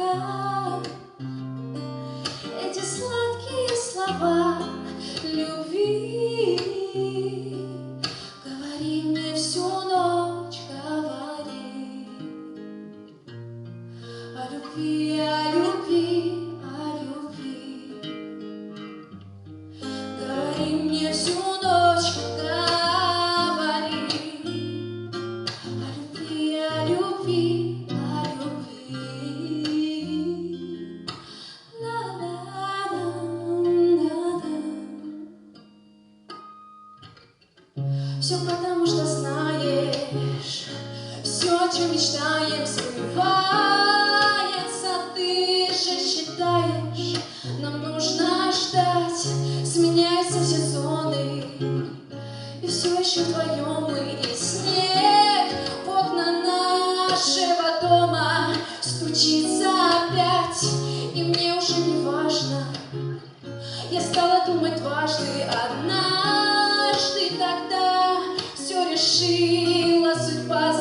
пока. Эти сладкие слова любви говори мне всю ночь, говори о любви, о любви, о любви. Говори мне всю ночь, говори о любви, о любви, о любви. Все потому, что знаешь, все, о чем мечтаем, сбывается. Ты же считаешь, нам нужно ждать, сменяются сезоны, и все еще вдвоем мы и снег в окна нашего дома стучится опять, и мне уже не важно. Я стала думать дважды, однажды тогда все решила судьба.